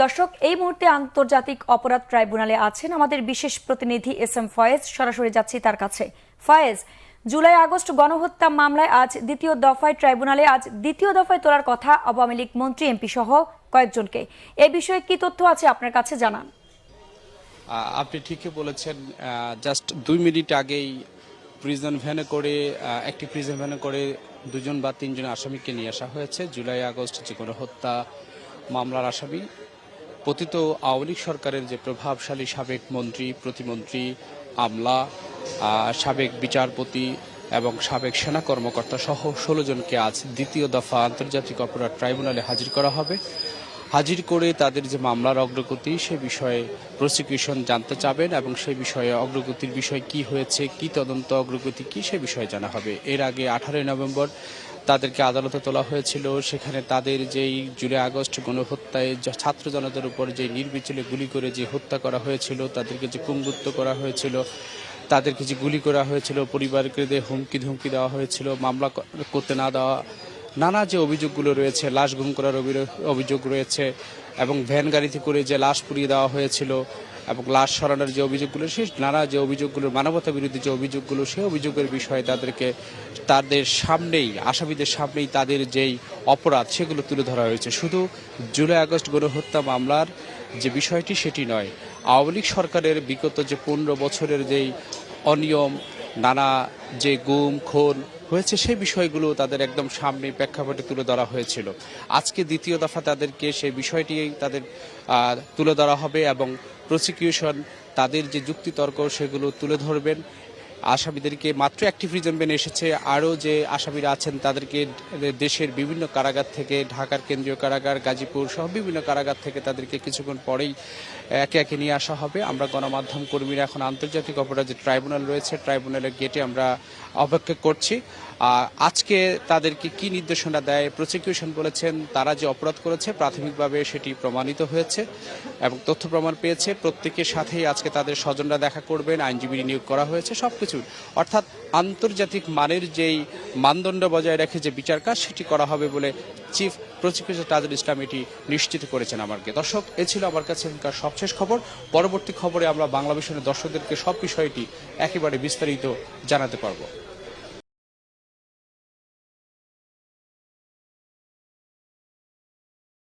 দর্শক, এই মুহূর্তে আন্তর্জাতিক অপরাধ ট্রাইব্যুনালে আছেন আমাদের বিশেষ প্রতিনিধি এস.এম. ফয়েজ। সরাসরি যাচ্ছি তার কাছে। ফয়েজ, জুলাই আগস্ট গণহত্যা মামলায় আজ দ্বিতীয় দফায় তোলার কথা আওয়ামী লীগ মন্ত্রী, এমপি সহ কয়েকজনকে। এ বিষয়ে কি তথ্য আছে আপনার কাছে জানান। আপনি ঠিকই বলেছেন। জাস্ট 2 মিনিট আগেই একটি প্রিজন ভ্যানে করে 2 বা 3 আসামিকে নিয়ে আসা হয়েছে। জুলাই আগস্ট যে গণহত্যা মামলার আসামি, পতিত আওয়ামী লীগ সরকারের যে প্রভাবশালী সাবেক মন্ত্রী, প্রতিমন্ত্রী, আমলা, সাবেক বিচারপতি এবং সাবেক সেনা কর্মকর্তা সহ 16 জনকে আজ দ্বিতীয় দফা আন্তর্জাতিক অপরাধ ট্রাইব্যুনালে হাজির করা হবে। হাজির করে তাদের যে মামলার অগ্রগতি সে বিষয়ে প্রসিকিউশন জানতে চাবেন এবং সেই বিষয়ে অগ্রগতির বিষয় কি হয়েছে, কি তদন্ত অগ্রগতি কি, সে বিষয়ে জানা হবে। এর আগে 18 নভেম্বর তাদেরকে আদালতে তোলা হয়েছিল। সেখানে তাদের যেই জুলাই আগস্ট গণহত্যায় ছাত্র জনতার উপর যে নির্বিচারে গুলি করে যে হত্যা করা হয়েছিল, তাদেরকে যে কুঙ্গুত্ব করা হয়েছিল, তাদেরকে যে গুলি করা হয়েছিল, পরিবারকে হুমকি ধমকি দেওয়া হয়েছিল, মামলা করতে না দেওয়া, নানা যে অভিযোগগুলো রয়েছে, লাশ গুম করার অভিযোগ রয়েছে এবং ভ্যান গাড়িতে করে যে লাশ পুড়িয়ে দেওয়া হয়েছিল এবং লাশ সরানোর যে অভিযোগগুলো, সেই নানা যে অভিযোগগুলো, মানবতা বিরোধী যে অভিযোগগুলো, সেই অভিযোগের বিষয়ে তাদের সামনেই, আসামিদের সামনেই তাদের যেই অপরাধ সেগুলো তুলে ধরা হয়েছে। শুধু জুলাই আগস্ট গণহত্যা মামলার যে বিষয়টি সেটি নয়, আওয়ামী লীগ সরকারের বিগত যে 15 বছরের যেই অনিয়ম, নানা যে গুম খুন হয়েছে, সেই বিষয়গুলো তাদের একদম সামনে প্রেক্ষাপটে তুলে ধরা হয়েছিল। আজকে দ্বিতীয় দফা তাদেরকে সেই বিষয়টি তুলে ধরা হবে এবং প্রসিকিউশন তাদের যে যুক্তিতর্ক সেগুলো তুলে ধরবেন। আসামিদেরকে মাত্র একটি প্রিজন ভ্যান এসেছে, আরও যে আসামিরা আছেন তাদেরকে দেশের বিভিন্ন কারাগার থেকে, ঢাকার কেন্দ্রীয় কারাগার, গাজীপুর সহ বিভিন্ন কারাগার থেকে তাদেরকে কিছুক্ষণ পরেই একে একে নিয়ে আসা হবে। আমরা গণমাধ্যম কর্মীরা এখন আন্তর্জাতিক অপরাধ যে ট্রাইব্যুনাল রয়েছে, ট্রাইব্যুনালের গেটে আমরা অপেক্ষা করছি। আজকে তাদেরকে কি নির্দেশনা দেয়, প্রসিকিউশন বলেছেন তারা যে অপরাধ করেছে প্রাথমিকভাবে সেটি প্রমাণিত হয়েছে এবং তথ্য প্রমাণ পেয়েছে। প্রত্যেকের সাথেই আজকে তাদের স্বজনরা দেখা করবেন, আইনজীবী নিয়োগ করা হয়েছে, সবকিছু অর্থাৎ আন্তর্জাতিক মানের যেই মানদণ্ড বজায় রেখে যে বিচার কাজ সেটি করা হবে বলে চিফ প্রসিকিউটর তাজুল ইসলাম এটি নিশ্চিত করেছেন আমাকে। দর্শক, এ ছিল আমার কাছে এখনকার সবশেষ খবর। পরবর্তী খবরে আমরা বাংলা ভিশনের দর্শকদেরকে সব বিষয়টি একেবারে বিস্তারিত জানাতে পারবো।